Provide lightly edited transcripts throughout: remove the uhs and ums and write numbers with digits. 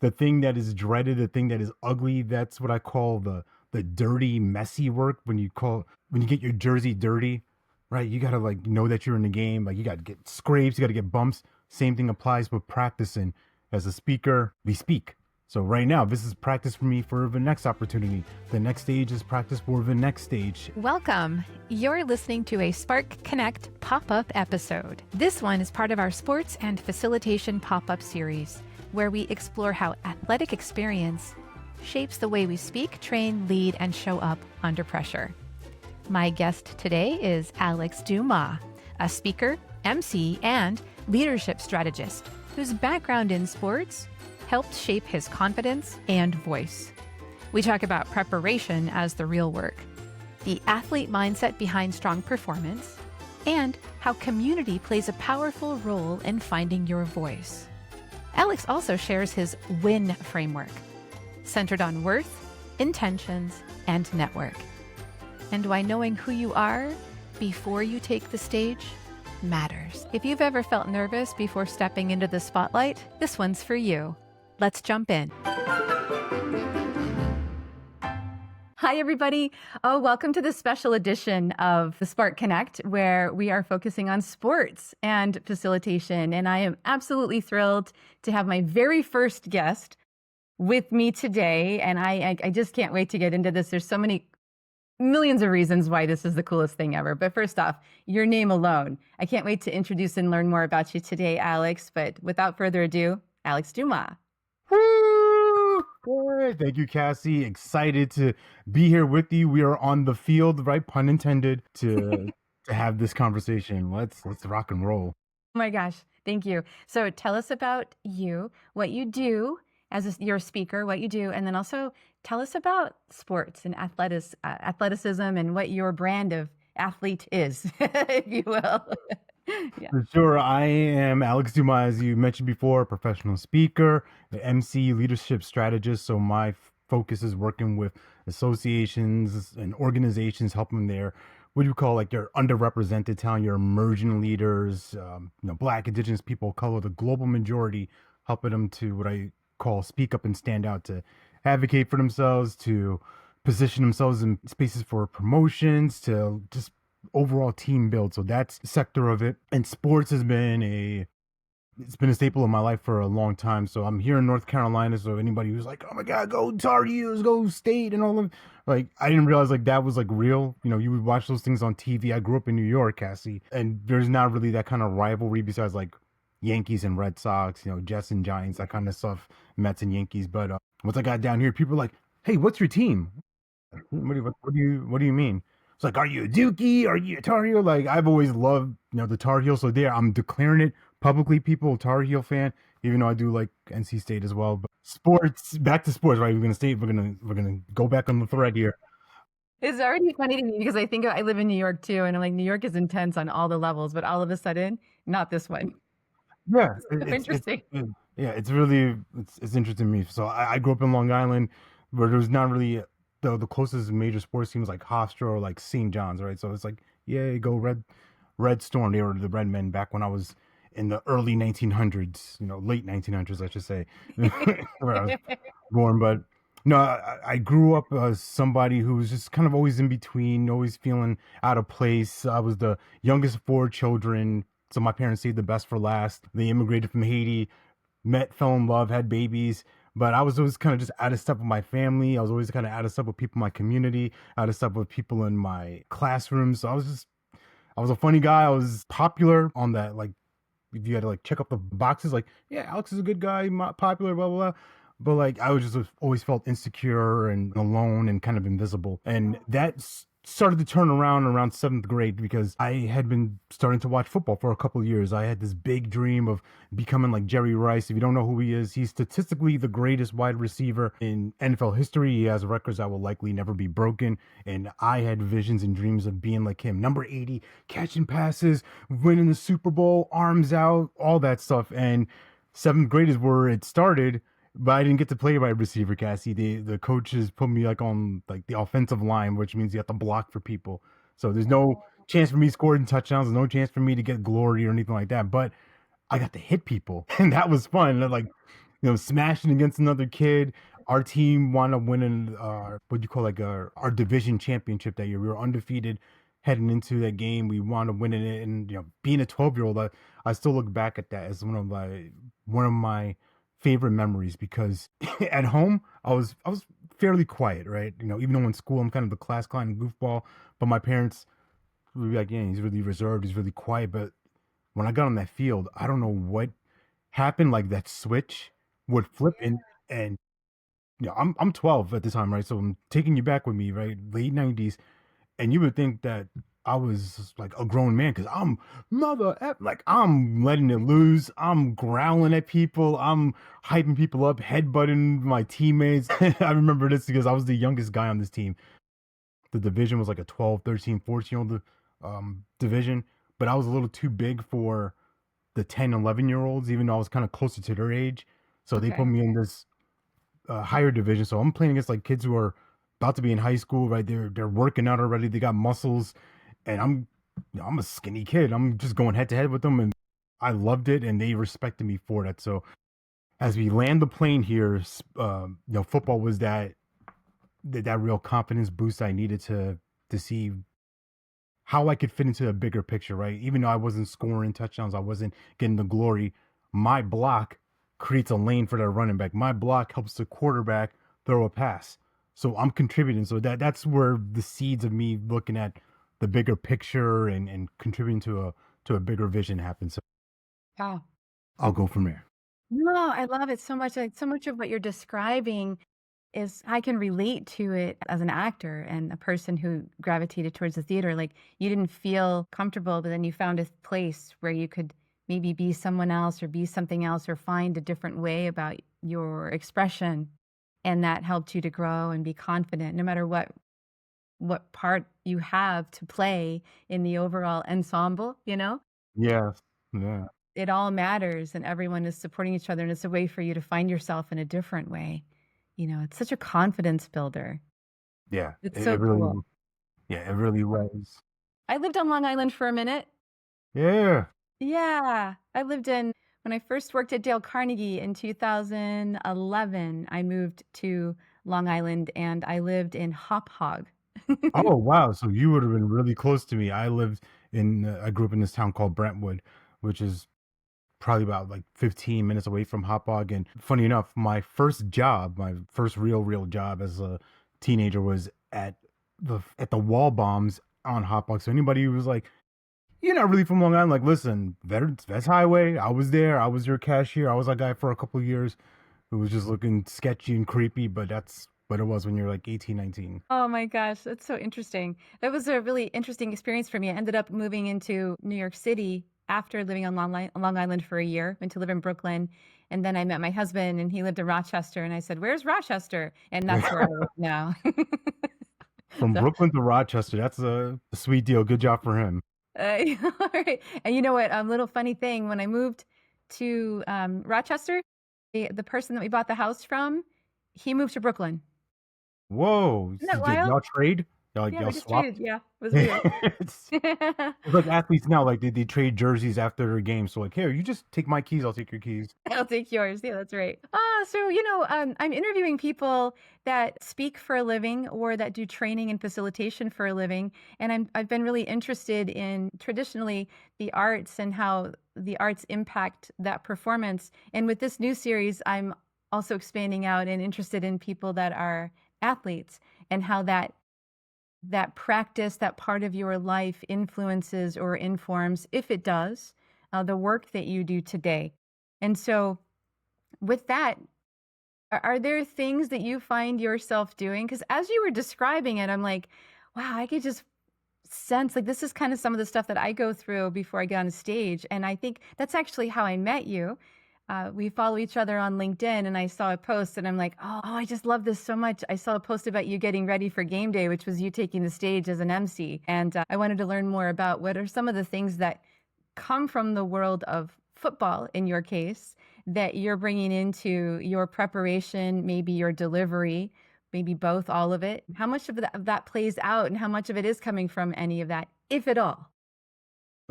the thing that is dreaded, the thing that is ugly. That's what I call the dirty, messy work. When you get your jersey dirty, right? You gotta like know that you're in the game. Like you gotta get scrapes, you gotta get bumps. Same thing applies with practicing. As a speaker, we speak. So right now, this is practice for me for the next opportunity. The next stage is practice for the next stage. Welcome. You're listening to a Spark Konnect pop-up episode. This one is part of our Sports and Facilitation pop-up series, where we explore how athletic experience shapes the way we speak, train, lead, and show up under pressure. My guest today is Alex Dumas, a speaker, MC, and leadership strategist whose background in sports helped shape his confidence and voice. We talk about preparation as the real work, the athlete mindset behind strong performance, and how community plays a powerful role in finding your voice. Alex also shares his WIN framework, centered on worth, intentions, and network, and why knowing who you are before you take the stage matters. If you've ever felt nervous before stepping into the spotlight, this one's for you. Let's jump in. Hi, everybody. Oh, welcome to this special edition of the Spark Konnect, where we are focusing on sports and facilitation. And I am absolutely thrilled to have my very first guest with me today. And I just can't wait to get into this. There's so many millions of reasons why this is the coolest thing ever. But first off, your name alone. I can't wait to introduce and learn more about you today, Alex. But without further ado, Alex Dumas. Woo! Good. Thank you, Kassy. Excited to be here with you. We are on the field, right? Pun intended, to have this conversation. Let's rock and roll. Oh my gosh, thank you. So tell us about you, what you do as you're a speaker, what you do, and then also tell us about sports and athleticism and what your brand of athlete is, if you will. Yeah. For sure. I am Alex Dumas, as you mentioned before, professional speaker, the MC, leadership strategist. So my focus is working with associations and organizations, helping their, what do you call, like their underrepresented talent, your emerging leaders, Black, Indigenous people of color, the global majority, helping them to what I call speak up and stand out, to advocate for themselves, to position themselves in spaces for promotions, to just overall team build. So that's the sector of it. And sports has been a staple of my life for a long time. So I'm here in North Carolina. So anybody who's like, oh my God, go Tar Heels, go State and all of, like, I didn't realize like that was like real. You would watch those things on TV. I grew up in New York, Kassy, and there's not really that kind of rivalry besides like Yankees and Red Sox, Jets and Giants, that kind of stuff, Mets and Yankees. But once I got down here, people are like, hey, what's your team? What do you mean? It's like, are you a Dookie? Are you a Tar Heel? Like, I've always loved, the Tar Heels. So there, I'm declaring it publicly, people, Tar Heel fan, even though I do like NC State as well. But sports, back to sports, right? We're gonna go back on the thread here. It's already funny to me because I think I live in New York too, and I'm like, New York is intense on all the levels, but all of a sudden, not this one. Yeah, Interesting. It's really it's interesting to me. So I grew up in Long Island, where there was not really the closest major sports teams like Hofstra or like St. John's, right? So it's like, yeah, go Red Storm. They were the Red Men back when I was in the early 1900s, late 1900s, I should say, where I was born. But no, I grew up as somebody who was just kind of always in between, always feeling out of place. I was the youngest of 4 children. So my parents saved the best for last. They immigrated from Haiti, fell in love, had babies. But I was always kind of just out of step with my family. I was always kind of out of step with people in my community, out of step with people in my classroom. So I was a funny guy. I was popular on that. Like, if you had to like check up the boxes, like, yeah, Alex is a good guy, popular, blah, blah, blah. But like, I was just always felt insecure and alone and kind of invisible. And that's started to turn around 7th grade because I had been starting to watch football for a couple of years. I had this big dream of becoming like Jerry Rice. If you don't know who he is, he's statistically the greatest wide receiver in NFL history. He has records that will likely never be broken. And I had visions and dreams of being like him. Number 80, catching passes, winning the Super Bowl, arms out, all that stuff. And 7th grade is where it started. But I didn't get to play wide receiver, Kassy. The coaches put me like on like the offensive line, which means you have to block for people. So there's no chance for me scoring touchdowns. There's no chance for me to get glory or anything like that. But I got to hit people, and that was fun. Like smashing against another kid. Our team wound up winning what do you call, like, our division championship that year. We were undefeated heading into that game. We wound up winning it, and being a 12-year-old, I still look back at that as one of my favorite memories, because at home I was fairly quiet, right? Even though in school I'm kind of the class clown and goofball, but my parents would be like, yeah, he's really reserved, he's really quiet. But when I got on that field, I don't know what happened, like that switch would flip, and I'm 12 at the time, right? So I'm taking you back with me, right? Late 90s, and you would think that I was like a grown man, because like, I'm letting it loose. I'm growling at people. I'm hyping people up, headbutting my teammates. I remember this because I was the youngest guy on this team. The division was like a 12, 13, 14-year-old division, but I was a little too big for the 10, 11-year-olds, even though I was kind of closer to their age. So they put Okay. me in this higher division. So I'm playing against like kids who are about to be in high school, right? They're working out already. They got muscles, and I'm a skinny kid. I'm just going head to head with them, and I loved it, and they respected me for that. So as we land the plane here, football was that real confidence boost I needed to see how I could fit into a bigger picture, right? Even though I wasn't scoring touchdowns, I wasn't getting the glory. My block creates a lane for that running back. My block helps the quarterback throw a pass. So I'm contributing. So that's where the seeds of me looking at the bigger picture and contributing to a bigger vision happens. So Wow. I'll go from there. No, I love it so much. Like, so much of what you're describing is I can relate to it as an actor and a person who gravitated towards the theater. Like, you didn't feel comfortable, but then you found a place where you could maybe be someone else or be something else or find a different way about your expression. And that helped you to grow and be confident no matter what part you have to play in the overall ensemble. Yes. Yeah. It all matters and everyone is supporting each other, and it's a way for you to find yourself in a different way. It's such a confidence builder. Yeah. It's It so cool. really, yeah, it really was. I lived on Long Island for a minute. Yeah. Yeah. When I first worked at Dale Carnegie in 2011, I moved to Long Island and I lived in Hop Hog. Oh, wow. So you would have been really close to me. I grew up in this town called Brentwood, which is probably about like 15 minutes away from Hauppauge. And funny enough, my first real job as a teenager was at the wall bombs on Hauppauge. So anybody who was like, you're not really from Long Island, like, listen, Vets Highway, I was there. I was your cashier. I was that guy for a couple of years who was just looking sketchy and creepy, but that's what it was when you're like 18, 19. Oh my gosh, that's so interesting. That was a really interesting experience for me. I ended up moving into New York City after living on Long Island for a year, went to live in Brooklyn, and then I met my husband and he lived in Rochester and I said, "Where's Rochester?" And that's where I live now. From So, Brooklyn to Rochester, that's a sweet deal. Good job for him. all right. And you know what? A little funny thing, when I moved to Rochester, the person that we bought the house from, he moved to Brooklyn. Whoa. Isn't that Did wild? y'all trade? Yeah, Y'all we just traded. swapped? Yeah, it was weird. It's it's like athletes now, like they trade jerseys after their games. So like, here, you just take my keys, I'll take your keys. I'll take yours. Yeah, that's right. I'm interviewing people that speak for a living or that do training and facilitation for a living, and I've been really interested in traditionally the arts and how the arts impact that performance. And with this new series, I'm also expanding out and interested in people that are athletes and how that practice, that part of your life influences or informs, if it does, the work that you do today. And so, with that, are there things that you find yourself doing? Because as you were describing it, I'm like, wow, I could just sense like this is kind of some of the stuff that I go through before I get on stage. And I think that's actually how I met you. We follow each other on LinkedIn, and I saw a post, and I'm like, oh, I just love this so much. I saw a post about you getting ready for game day, which was you taking the stage as an MC. And I wanted to learn more about what are some of the things that come from the world of football, in your case, that you're bringing into your preparation, maybe your delivery, maybe both, all of it. How much of that plays out, and how much of it is coming from any of that, if at all?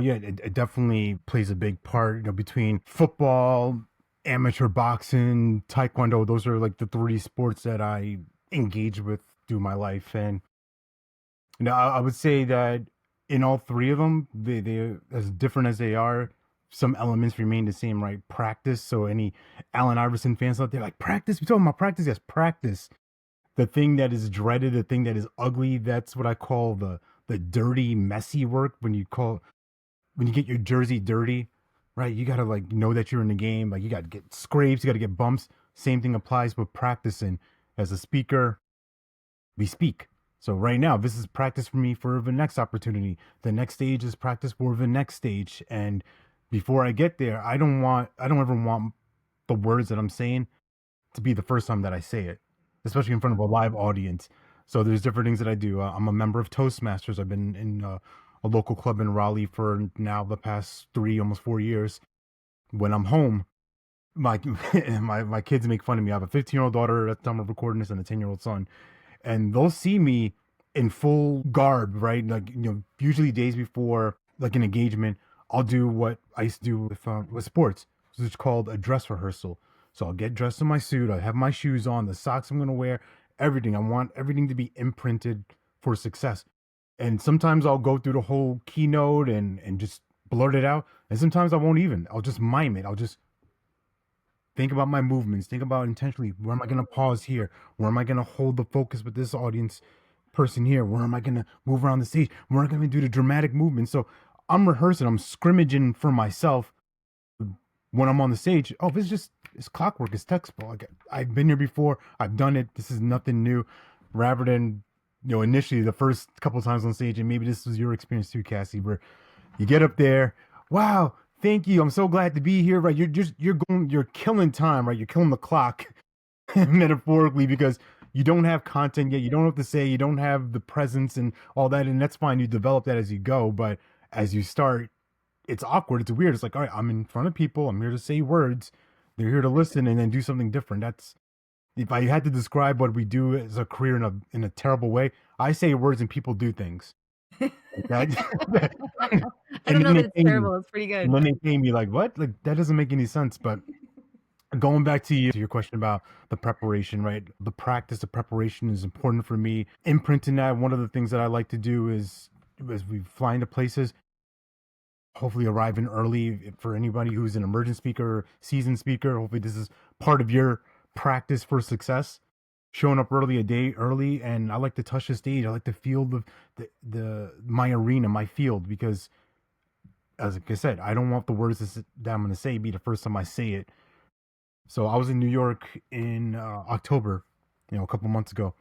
Yeah, it definitely plays a big part, between football. amateur boxing, taekwondo. Those are like the three sports that I engage with through my life. And I would say that in all three of them, they as different as they are, some elements remain the same, right? Practice. So any Allen Iverson fans out there like practice. We talking about practice? Yes, practice. The thing that is dreaded, the thing that is ugly, that's what I call the dirty, messy work. When you get your jersey dirty, right? You gotta like know that you're in the game. Like you gotta get scrapes, you gotta get bumps. Same thing applies with practicing. As a speaker, we speak. So right now, this is practice for me for the next opportunity. The next stage is practice for the next stage. And before I get there, I don't ever want the words that I'm saying to be the first time that I say it, especially in front of a live audience. So there's different things that I do. I'm a member of Toastmasters. I've been in a local club in Raleigh for now the past 3, almost 4 years. When I'm home, my my kids make fun of me. I have a 15-year-old daughter at the time of recording this and a 10-year-old son, and they'll see me in full garb, right? Like usually days before like an engagement, I'll do what I used to do with sports. So it's called a dress rehearsal. So I'll get dressed in my suit. I have my shoes on, the socks I'm gonna wear, everything. I want everything to be imprinted for success. And sometimes I'll go through the whole keynote and just blurt it out. And sometimes I won't even. I'll just mime it. I'll just think about my movements, think about intentionally where am I going to pause here, where am I going to hold the focus with this audience person here, where am I going to move around the stage, where am I going to do the dramatic movement. So I'm rehearsing, I'm scrimmaging for myself when I'm on the stage. Oh, this is just, it's clockwork, it's textbook. Like, I've been here before, I've done it, this is nothing new. Rather than initially the first couple of times on stage, and maybe this was your experience too, Kassy, where you get up there, wow, thank you, I'm so glad to be here, right? You're killing time, right? You're killing the clock metaphorically, because you don't have content yet, you don't have to say, you don't have the presence and all that, and that's fine, you develop that as you go. But as you start, it's awkward, it's weird. It's like, all right, I'm in front of people, I'm here to say words, they're here to listen and then do something different. That's, if I had to describe what we do as a career in a terrible way, I say words and people do things. Like that. I don't And know then that they it's pay me. terrible. It's pretty good. And then they pay me like, what? Like that doesn't make any sense. But going back to your question about the preparation, right? The practice, the preparation is important for me. Imprinting that, one of the things that I like to do is as we fly into places, hopefully arriving early. For anybody who's an emergent speaker, seasoned speaker, hopefully this is part of your practice for success. Showing up early, a day early, and I like to touch the stage. I like to feel the my arena, my field, because as I said, I don't want the words that I'm going to say be the first time I say it. So I was in New York in October, a couple months ago.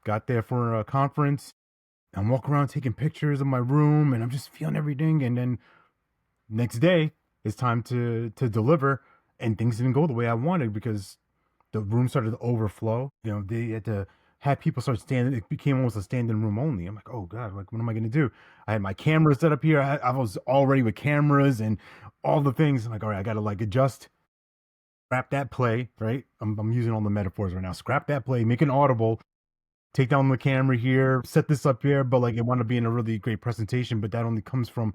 Got there for a conference. I'm walking around taking pictures of my room, and I'm just feeling everything. And then next day, it's time to deliver, and things didn't go the way I wanted because the room started to overflow. They had to have people start standing. It became almost a standing room only. I'm like, oh God, like what am I going to do? I had my cameras set up here. I was already with cameras and all the things. I'm like, all right, I got to like adjust, scrap that play, right? I'm using all the metaphors right now. Scrap that play, make an audible, take down the camera here, set this up here. But like, it want to be in a really great presentation, but that only comes from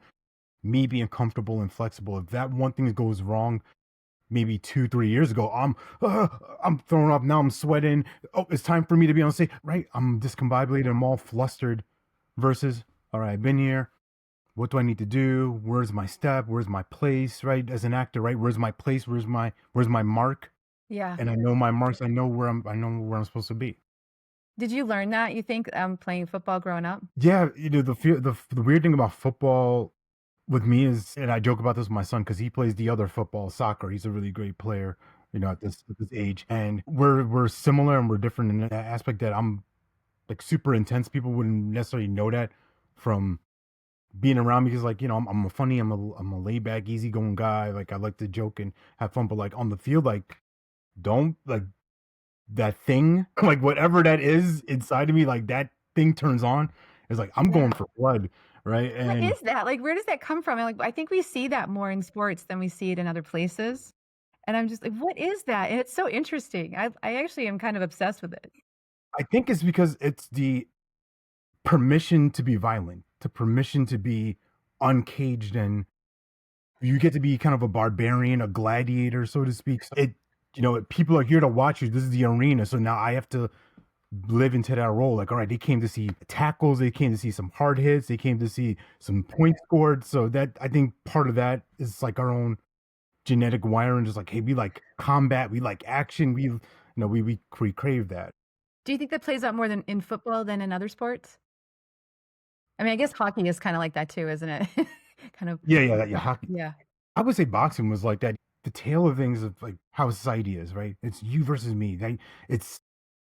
me being comfortable and flexible. If that one thing goes wrong, maybe 2-3 years ago, I'm thrown off. Now I'm sweating. Oh, it's time for me to be on stage, right? I'm discombobulated. I'm all flustered. Versus, all right, I've been here. What do I need to do? Where's my step? Where's my place? Right, as an actor, right? Where's my place? Where's my mark? Yeah. And I know my marks. I know where I'm supposed to be. Did you learn that, you think, playing football growing up? Yeah, the weird thing about football with me is, and I joke about this with my son because he plays the other football, soccer. He's a really great player, at this age, and we're similar and we're different in that aspect. That I'm like super intense. People wouldn't necessarily know that from being around me because, like, I'm a funny, I'm a laid back, easygoing guy. Like I like to joke and have fun, but like on the field, like don't like that thing, like whatever that is inside of me, like that thing turns on. It's like I'm going for blood, right? What And is that? Like, where does that come from? I think we see that more in sports than we see it in other places. And I'm just like, what is that? And it's so interesting. I actually am kind of obsessed with it. I think it's because it's the permission to be violent, to permission to be uncaged and You get to be kind of a barbarian, a gladiator, so to speak. So people are here to watch you. This is the arena. So now I have to live into that role. Like, all right, they came to see tackles, they came to see some hard hits, they came to see some points scored. So that, I think part of that is like our own genetic wiring, just like, hey, we like combat, we like action, we crave that. Do you think that plays out more than in football than in other sports? I mean, I guess hockey is kind of like that too, isn't it? Kind of. Yeah, hockey. Yeah. I would say boxing was like that. The tale of things of like how society is, right? It's you versus me. Right? It's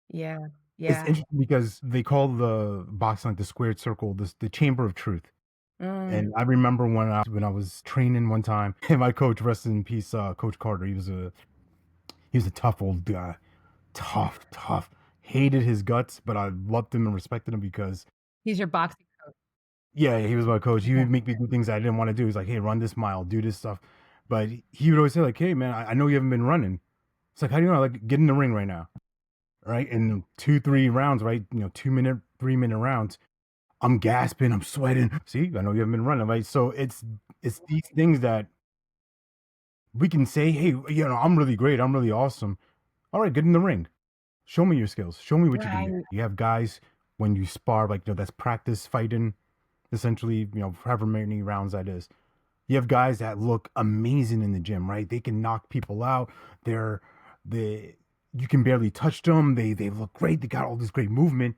Yeah. it's Yeah. interesting because they call the boxing like the squared circle, the chamber of truth. Mm. And I remember when I was training one time, and my coach, rest in peace, Coach Carter. He was a tough old guy, tough. Hated his guts, but I loved him and respected him because He's your boxing coach. yeah, he was my coach. He Yeah. would make me do things I didn't want to do. He's like, hey, run this mile, do this stuff. But he would always say like, hey man, I know you haven't been running. It's like, how do you know? Like, get in the ring right now, right? In 2-3 rounds, right? 2 minute, 3 minute rounds. I'm gasping, I'm sweating. See, I know you haven't been running, right? So it's these things that we can say, hey, I'm really great, I'm really awesome. All right, get in the ring. Show me your skills. Show me what you can do. Right. You have guys when you spar, like that's practice fighting, essentially, however many rounds that is. You have guys that look amazing in the gym, right? They can knock people out. They you can barely touch them. They look great. They got all this great movement.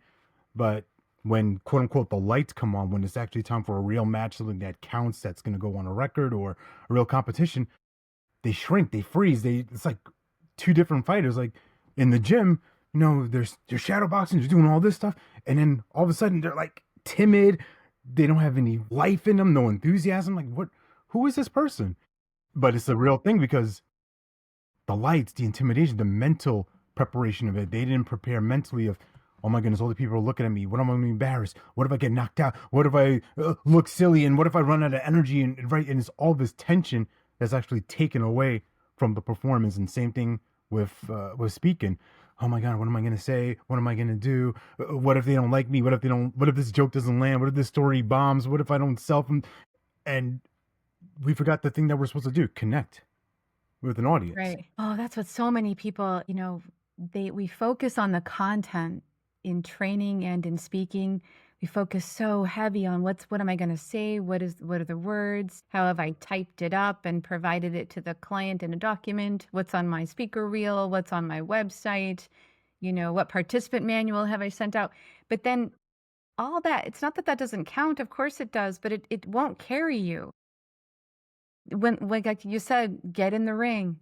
But when quote unquote the lights come on, when it's actually time for a real match, something that counts, that's going to go on a record or a real competition, they shrink, they freeze. It's like two different fighters. Like in the gym, they're shadow boxing, they're doing all this stuff, and then all of a sudden they're like timid. They don't have any life in them, no enthusiasm. Like what? Who is this person? But it's a real thing because the lights, the intimidation, the mental preparation of it. They didn't prepare mentally of, oh my goodness, all the people are looking at me. What am I going to be embarrassed? What if I get knocked out? What if I look silly? And what if I run out of energy? And right, and it's all this tension that's actually taken away from the performance. And same thing with speaking. Oh my God, what am I going to say? What am I going to do? What if they don't like me? What if this joke doesn't land? What if this story bombs? What if I don't sell them? And we forgot the thing that we're supposed to do, connect with an audience. Right. Oh, that's what so many people, we focus on the content in training and in speaking. We focus so heavy on what am I going to say? What are the words? How have I typed it up and provided it to the client in a document? What's on my speaker reel? What's on my website? What participant manual have I sent out? But then all that, it's not that doesn't count. Of course it does, but it won't carry you. When, like you said, get in the ring.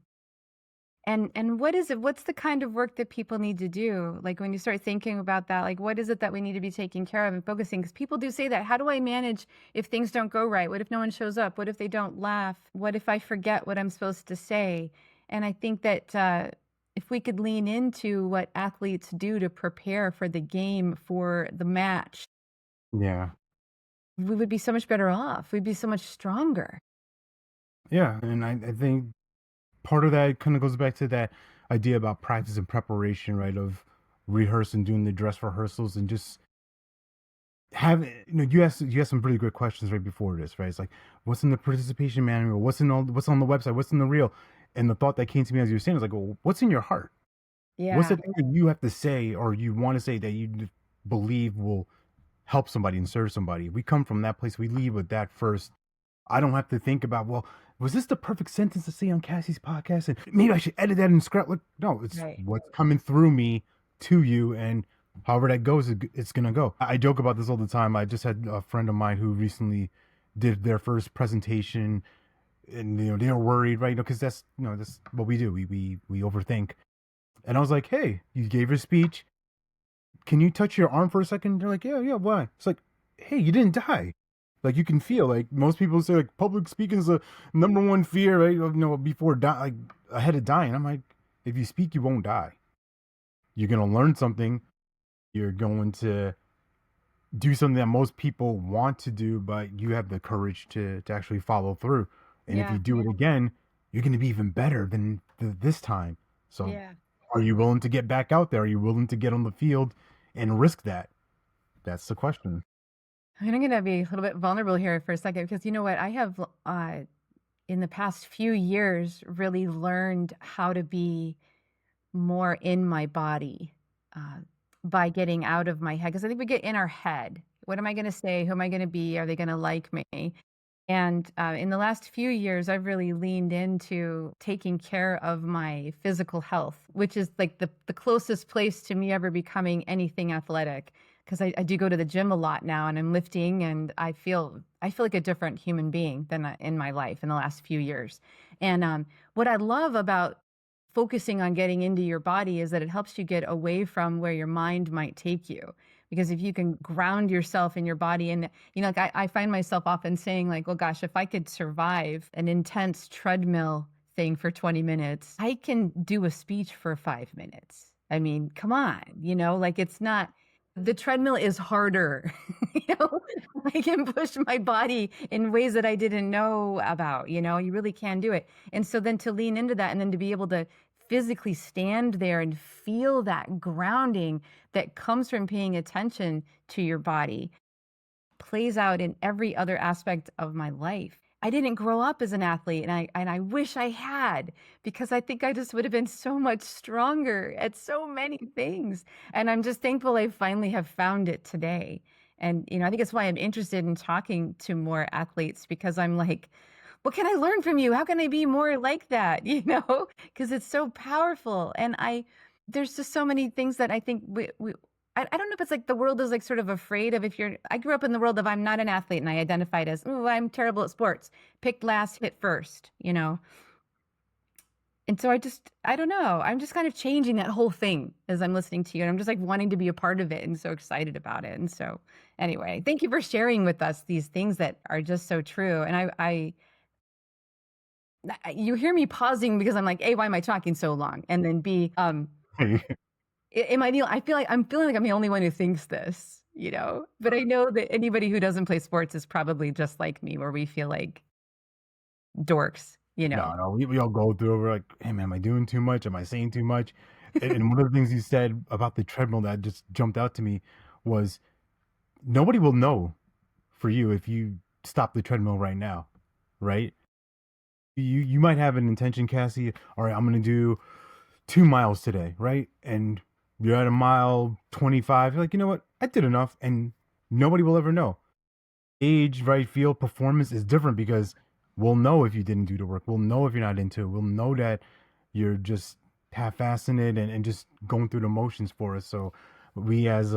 And what is it? What's the kind of work that people need to do? Like when you start thinking about that, like what is it that we need to be taking care of and focusing? Because people do say that. How do I manage if things don't go right? What if no one shows up? What if they don't laugh? What if I forget what I'm supposed to say? And I think that if we could lean into what athletes do to prepare for the game, for the match, Yeah. we would be so much better off. We'd be so much stronger. Yeah. And I think part of that kind of goes back to that idea about practice and preparation, right? Of rehearsing, doing the dress rehearsals, and just have you asked some pretty good questions right before this, right? It's like, what's in the participation manual? What's on the website? What's in the reel? And the thought that came to me as you were saying is like, well, what's in your heart? What's the thing that you have to say or you want to say that you believe will help somebody and serve somebody? We come from that place. We leave with that first. I don't have to think about, well, was this the perfect sentence to say on Kassy's podcast? And maybe I should edit that in scrap. Like, no, it's Right. what's coming through me to you, and however that goes, it's gonna go. I joke about this all the time. I just had a friend of mine who recently did their first presentation, and they were worried, right? Because that's what we do. We overthink. And I was like, hey, you gave your speech. Can you touch your arm for a second? They're like, yeah, why? It's like, hey, you didn't die. Like you can feel, like most people say, like public speaking is the number one fear, right? Before like ahead of dying. I'm like, if you speak, you won't die. You're gonna learn something. You're going to do something that most people want to do, but you have the courage to actually follow through. And if you do it again, you're gonna be even better than this time. So, are you willing to get back out there? Are you willing to get on the field and risk that? That's the question. I'm going to be a little bit vulnerable here for a second because you know what? I have in the past few years, really learned how to be more in my body by getting out of my head. Because I think we get in our head. What am I going to say? Who am I going to be? Are they going to like me? And in the last few years, I've really leaned into taking care of my physical health, which is like the closest place to me ever becoming anything athletic. Because I do go to the gym a lot now, and I'm lifting, and I feel like a different human being than in my life in the last few years. And what I love about focusing on getting into your body is that it helps you get away from where your mind might take you. Because if you can ground yourself in your body, and like I find myself often saying like, well, gosh, if I could survive an intense treadmill thing for 20 minutes, I can do a speech for 5 minutes. I mean, come on, like it's not, the treadmill is harder. I can push my body in ways that I didn't know about, you really can do it. And so then to lean into that, and then to be able to physically stand there and feel that grounding that comes from paying attention to your body plays out in every other aspect of my life. I didn't grow up as an athlete, and I wish I had, because I think I just would have been so much stronger at so many things. And I'm just thankful I finally have found it today. And I think it's why I'm interested in talking to more athletes, because I'm like, what can I learn from you? How can I be more like that? Because it's so powerful. And there's just so many things that I think I don't know if it's like the world is like sort of afraid of, I grew up in the world of, I'm not an athlete, and I identified as, oh, I'm terrible at sports, picked last, hit first, And so I don't know. I'm just kind of changing that whole thing as I'm listening to you. And I'm just like wanting to be a part of it and so excited about it. And so anyway, thank you for sharing with us these things that are just so true. And you hear me pausing because I'm like, A, why am I talking so long? And then B, am I feel like I'm feeling like I'm the only one who thinks this, but I know that anybody who doesn't play sports is probably just like me, where we feel like dorks, No, we all go through it. We're like, hey man, am I doing too much? Am I saying too much? And one of the things you said about the treadmill that just jumped out to me was, nobody will know for you if you stop the treadmill right now, right? You might have an intention, Kassy. All right, I'm gonna do 2 miles today, right? And you're at a mile 25. You're like, you know what? I did enough, and nobody will ever know. Age, right? Feel, performance is different, because we'll know if you didn't do the work. We'll know if you're not into it. We'll know that you're just half-assing it and just going through the motions for us. So we as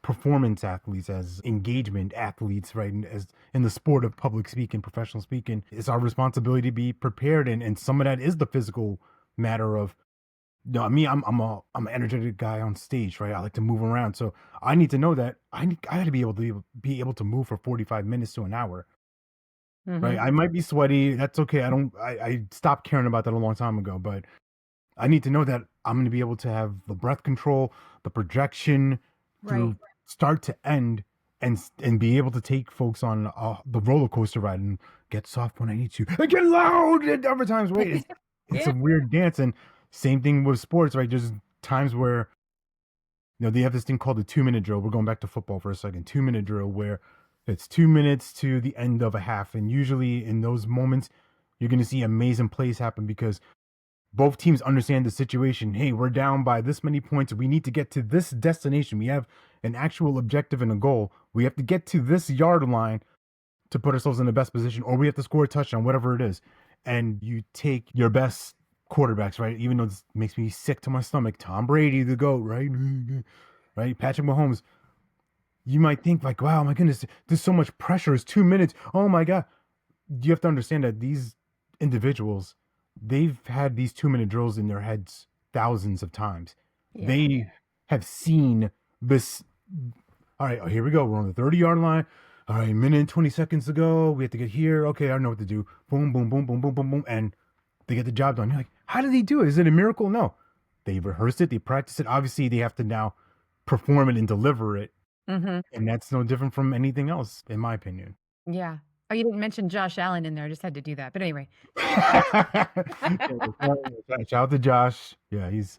performance athletes, as engagement athletes, right, and as in the sport of public speaking, professional speaking, it's our responsibility to be prepared. And some of that is the physical matter of, me, I'm an energetic guy on stage, right? I like to move around. So I need to know that I got to be able to move for 45 minutes to an hour. Right. I might be sweaty. That's okay. I stopped caring about that a long time ago, but I need to know that I'm going to be able to have the breath control, the projection through start to end, and be able to take folks on the roller coaster ride and get soft when I need to, and get loud at other times. Wait, it's a weird dance. And same thing with sports, right? There's times where, they have this thing called the 2-minute drill. We're going back to football for a second. 2-minute drill, where it's 2 minutes to the end of a half. And usually in those moments, you're going to see amazing plays happen, because both teams understand the situation. Hey, we're down by this many points. We need to get to this destination. We have an actual objective and a goal. We have to get to this yard line to put ourselves in the best position, or we have to score a touchdown, whatever it is. And you take your best quarterbacks, right? Even though this makes me sick to my stomach, Tom Brady, the GOAT, right? Right? Patrick Mahomes. You might think like, wow, my goodness, there's so much pressure. It's 2 minutes. Oh my God. You have to understand that these individuals, they've had these 2-minute drills in their heads thousands of times. Yeah. They have seen this. All right, here we go. We're on the 30-yard line. All right, minute and 20 seconds to go. We have to get here. Okay, I know what to do. Boom, boom, boom, boom, boom, boom, boom. And they get the job done. You're like, how did they do it? Is it a miracle? No. They rehearsed it. They practiced it. Obviously, they have to now perform it and deliver it. And that's no different from anything else, in my opinion. Yeah. Oh, you didn't mention Josh Allen in there. I just had to do that. But anyway. Shout out to Josh. Yeah, he's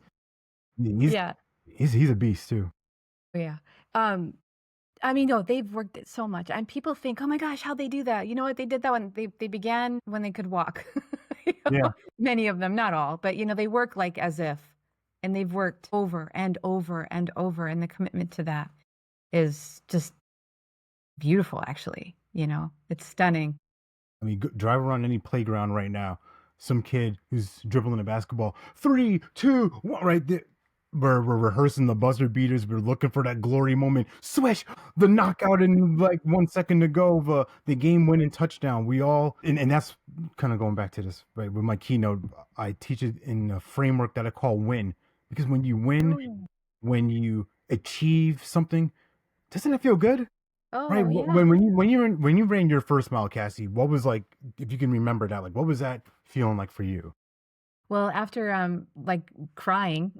a beast too. Yeah. I mean, no, they've worked it so much. And people think, oh my gosh, how'd they do that? You know what? They did that when they began when they could walk. You Yeah. know? Many of them, not all, but they work like as if. And they've worked over and over and over. And the commitment to that is just beautiful, actually. It's stunning. I mean, drive around any playground right now. Some kid who's dribbling a basketball. 3, 2, 1, right there. We're rehearsing the buzzer beaters. We're looking for that glory moment. Swish, the knockout in like 1 second to go. The game-winning touchdown. We all, and that's kind of going back to this, right? With my keynote, I teach it in a framework that I call win. Because when you win, Oh, when you achieve something, doesn't it feel good? Right. oh yeah. When you ran your first mile, Kassy, what was like, if you can remember that, like, what was that feeling like for you? Well, after like crying,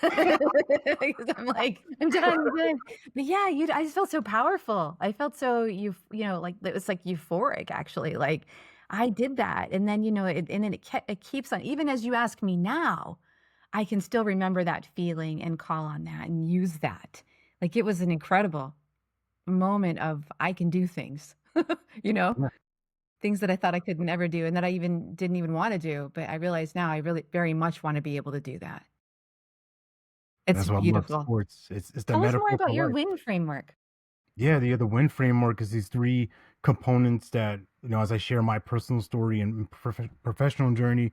because I'm like, I'm done, I'm done. But yeah, I just felt so powerful. I felt so like it was like euphoric actually. Like I did that, and then and then it keeps on. Even as you ask me now, I can still remember that feeling and call on that and use that. Like it was an incredible moment of I can do things, you know, Yeah. things that I thought I could never do and that I even didn't even want to do. But I realize now I really very much want to be able to do that. It's That's why I love beautiful. sports. It's the Tell us more metaphor about for your life. WIN framework. Yeah, the win framework is these three components that, as I share my personal story and professional journey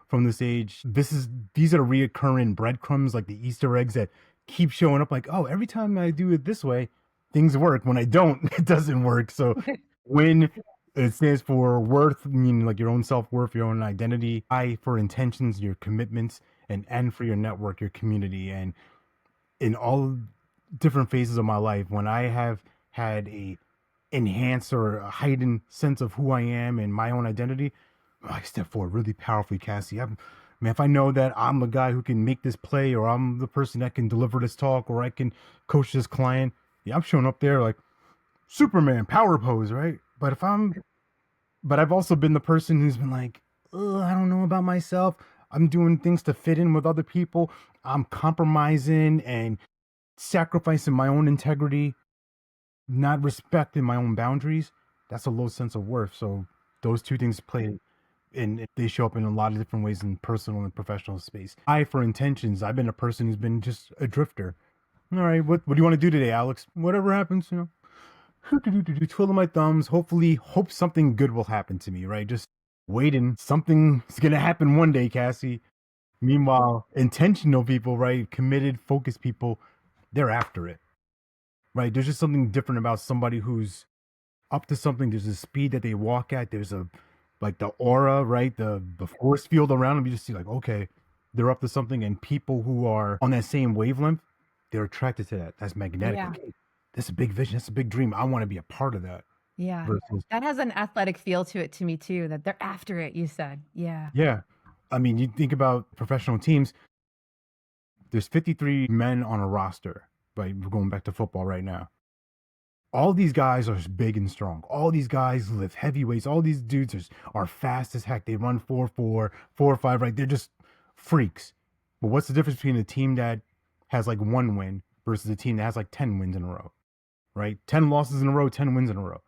from this age, these are reoccurring breadcrumbs, like the Easter eggs that keep showing up. Like, oh, every time I do it this way, things work. When I don't, it doesn't work. So, win, it stands for worth, meaning like your own self worth, your own identity. I for intentions, your commitments, and N for your network, your community, and in all different phases of my life, when I have had a enhanced or a heightened sense of who I am and my own identity, I step forward really powerfully, Kassy. Man, if I know that I'm the guy who can make this play, or I'm the person that can deliver this talk, or I can coach this client, yeah, I'm showing up there like Superman, power pose, right? But I've also been the person who's been like, ugh, I don't know about myself. I'm doing things to fit in with other people. I'm compromising and sacrificing my own integrity, not respecting my own boundaries. That's a low sense of worth. So those two things play, and they show up in a lot of different ways in personal and professional space. I for intentions, I've been a person who's been just a drifter. All right, what do you want to do today, Alex? Whatever happens, twiddle my thumbs. Hope something good will happen to me, right? Just waiting. Something's gonna happen one day, Kassy. Meanwhile, intentional people, right? Committed, focused people, they're after it, right? There's just something different about somebody who's up to something. There's a speed that they walk at. There's like the aura, right? The force field around them. You just see like, okay, they're up to something. And people who are on that same wavelength, they're attracted to that. That's magnetic. Yeah. Like, hey, that's a big vision. That's a big dream. I want to be a part of that. Yeah. Versus, That has an athletic feel to it to me too, that they're after it, you said. Yeah. yeah. I mean, you think about professional teams, there's 53 men on a roster, right? We're going back to football right now. All these guys are big and strong. All these guys lift heavyweights. All these dudes are fast as heck. They run 4.4, 4.5, right? They're just freaks. But what's the difference between a team that has like one win versus a team that has like 10 wins in a row, right? 10 losses in a row, 10 wins in a row.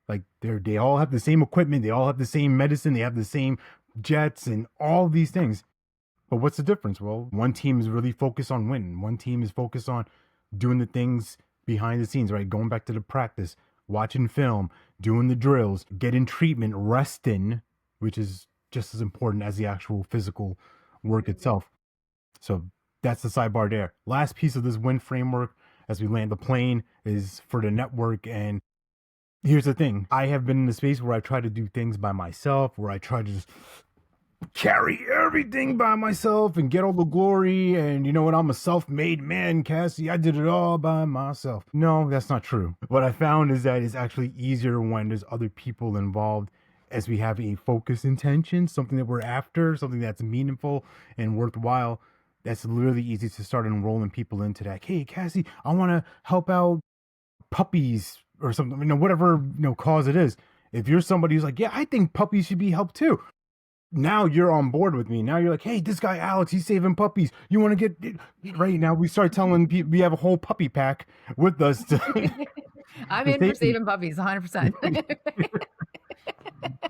Like they all have the same equipment. They all have the same medicine. They have the same jets and all these things. But what's the difference? Well, one team is really focused on winning. One team is focused on doing the things behind the scenes, right? Going back to the practice, watching film, doing the drills, getting treatment, resting, which is just as important as the actual physical work itself. So that's the sidebar there. Last piece of this win framework as we land the plane is for the network. And here's the thing. I have been in a space where I try to do things by myself, where I try to just carry everything by myself and get all the glory. And you know what? I'm a self-made man, Kassy. I did it all by myself. No, that's not true. What I found is that it's actually easier when there's other people involved, as we have a focused intention, something that we're after, something that's meaningful and worthwhile. That's really easy to start enrolling people into that. Hey, Kassy, I want to help out puppies or something, whatever, cause it is. If you're somebody who's like, yeah, I think puppies should be helped too. now you're on board with me. Now you're like, hey, this guy Alex, he's saving puppies. You want to get right now? We start telling people we have a whole puppy pack with us. I'm in for saving puppies, 100%.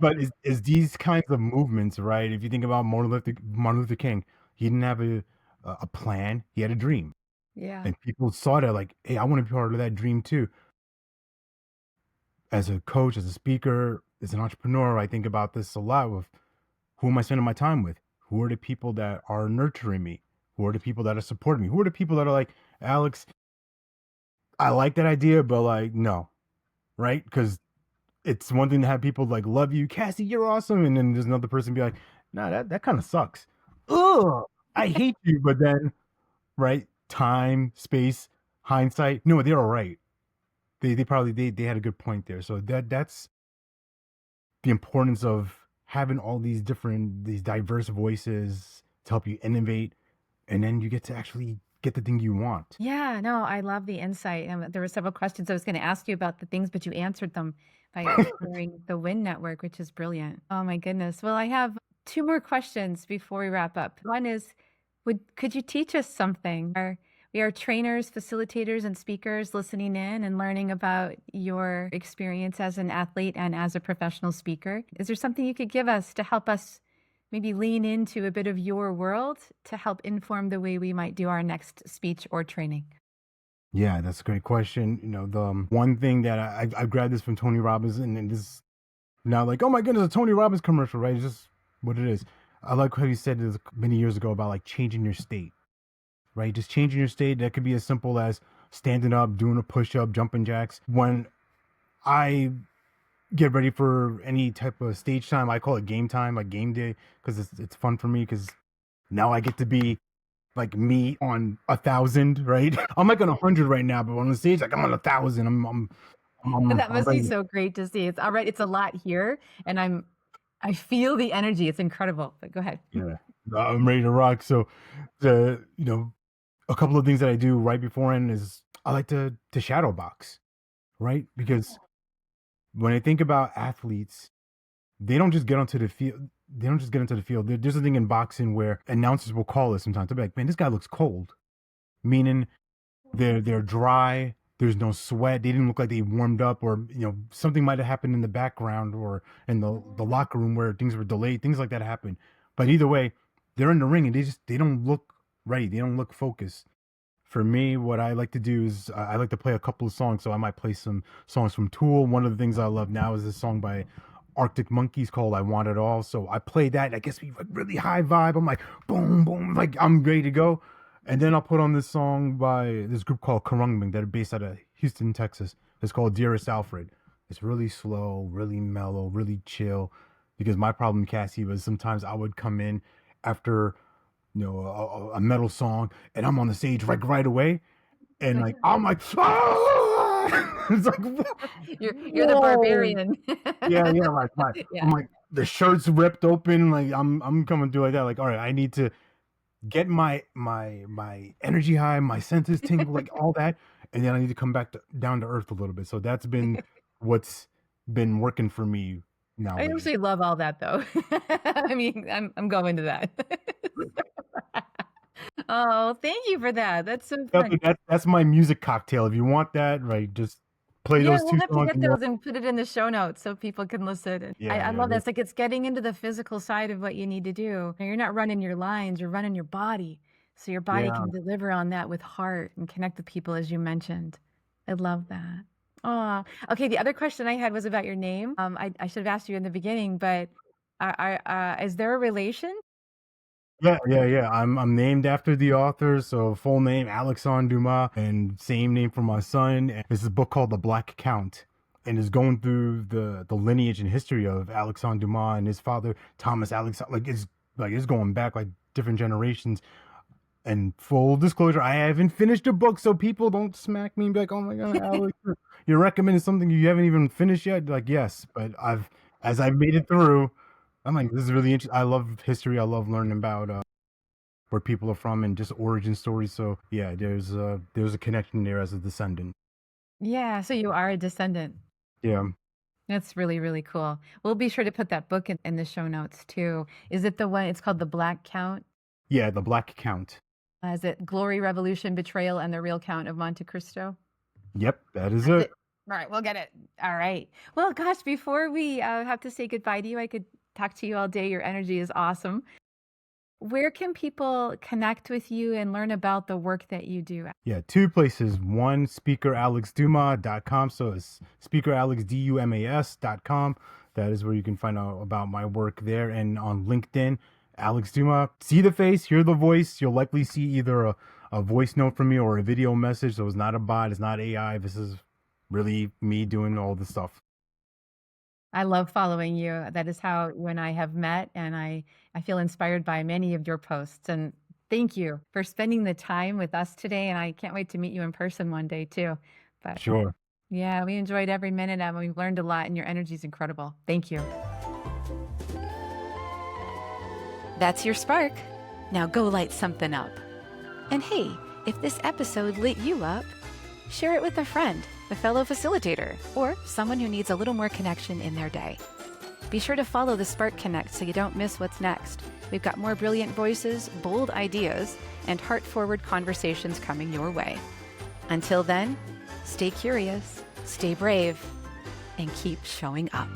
But is these kinds of movements, right? If you think about Martin Luther King, he didn't have a plan. He had a dream, Yeah. and people saw that like, hey, I want to be part of that dream too. As a coach, as a speaker, as an entrepreneur, I think about this a lot with who am I spending my time with? Who are the people that are nurturing me? Who are the people that are supporting me? Who are the people that are like, Alex, I like that idea, but like, no, right? Because it's one thing to have people like love you, Kassy, you're awesome, and then there's another person be like, nah, that kind of sucks. Ugh, I hate you. But then, right? Time, space, hindsight. No, they're all right. They probably they had a good point there. So that's the importance of having all these diverse voices to help you innovate, and then you get to actually get the thing you want. Yeah, no, I love the insight. And there were several questions I was going to ask you about the things, but you answered them by sharing the WIN network, which is brilliant. Oh my goodness. Well, I have two more questions before we wrap up. One is, could you teach us something? We are trainers, facilitators, and speakers listening in and learning about your experience as an athlete and as a professional speaker. Is there something you could give us to help us maybe lean into a bit of your world to help inform the way we might do our next speech or training? Yeah, that's a great question. You know, the one thing that I grabbed this from Tony Robbins, and this now like, oh my goodness, a Tony Robbins commercial, right? It's just what it is. I like how he said this many years ago about like changing your state, right? Just changing your state. That could be as simple as standing up, doing a push-up, jumping jacks. When I get ready for any type of stage time, I call it game time, like game day, because it's fun for me because now I get to be like me on 1,000, right? I'm like on 100 right now, but on the stage, like I'm on 1,000. That must be ready. so great to see. It's all right. It's a lot here, and I feel the energy. It's incredible. But go ahead. Yeah, I'm ready to rock. So, a couple of things that I do right beforehand is I like to shadow box, right? Because when I think about athletes, they don't just get onto the field. They don't just get into the field. There's a thing in boxing where announcers will call us sometimes. They'll be like, "Man, this guy looks cold," meaning they're dry. There's no sweat. They didn't look like they warmed up, or something might have happened in the background or in the locker room where things were delayed. Things like that happen. But either way, they're in the ring and they don't look ready. They don't look focused. For me, what I like to do is I like to play a couple of songs. So I might play some songs from Tool. One of the things I love now is this song by Arctic Monkeys called "I Want It All." So I play that. And I guess we like really high vibe. I'm like boom, boom, like I'm ready to go. And then I'll put on this song by this group called Khruangbin that are based out of Houston, Texas. It's called "Dearest, Alfred." It's really slow, really mellow, really chill. Because my problem, Kassy, was sometimes I would come in after a metal song, and I'm on the stage like right away, and like I'm like, ah! It's like You're the barbarian. yeah, like Yeah. I'm like the shirt's ripped open, like I'm coming through like that, like all right, I need to get my energy high, my senses tingle, like all that, and then I need to come back down to earth a little bit. So that's been what's been working for me now. I actually love all that though. I mean, I'm going to that. Oh, thank you for that. That's so fun. That's my music cocktail. If you want that, right, just play Yeah, those we'll two have to songs. get those and put it in the show notes so people can listen. And I love that. It's like it's getting into the physical side of what you need to do. You're not running your lines, you're running your body. So your body can deliver on that with heart and connect with people, as you mentioned. I love that. Oh, okay. The other question I had was about your name. I should have asked you in the beginning, but is there a relation? Yeah. I'm named after the author, so full name Alexandre Dumas, and same name for my son. And this is a book called The Black Count, and is going through the lineage and history of Alexandre Dumas and his father Thomas Alexandre. It's going back like different generations. And full disclosure, I haven't finished the book, so people don't smack me and be like, "Oh my god, Alex, you're recommending something you haven't even finished yet." Like, yes, but as I've made it through, I'm like, this is really interesting. I love history. I love learning about where people are from and just origin stories. So yeah, there's a connection there as a descendant. Yeah, so you are a descendant. Yeah. That's really, really cool. We'll be sure to put that book in the show notes too. Is it the one, it's called The Black Count? Yeah, The Black Count. Is it Glory, Revolution, Betrayal, and the Real Count of Monte Cristo? Yep, that is That's it. it. All right, we'll get it. All right. Well, gosh, before we have to say goodbye to you, I could talk to you all day. Your energy is awesome. Where can people connect with you and learn about the work that you do? Yeah, two places. One, speakeralexdumas.com. So it's speakeralexdumas.com. That is where you can find out about my work there. And on LinkedIn, Alex Dumas. See the face, hear the voice. You'll likely see either a voice note from me or a video message. So it's not a bot, it's not AI. This is really me doing all the stuff. I love following you. That is how you and I have met, and I feel inspired by many of your posts. And thank you for spending the time with us today. And I can't wait to meet you in person one day too. But Sure. yeah, we enjoyed every minute and we've learned a lot, and your energy is incredible. Thank you. That's your spark. Now go light something up. And hey, if this episode lit you up, share it with a friend, a fellow facilitator, or someone who needs a little more connection in their day. Be sure to follow the Spark Connect so you don't miss what's next. We've got more brilliant voices, bold ideas, and heart-forward conversations coming your way. Until then, stay curious, stay brave, and keep showing up.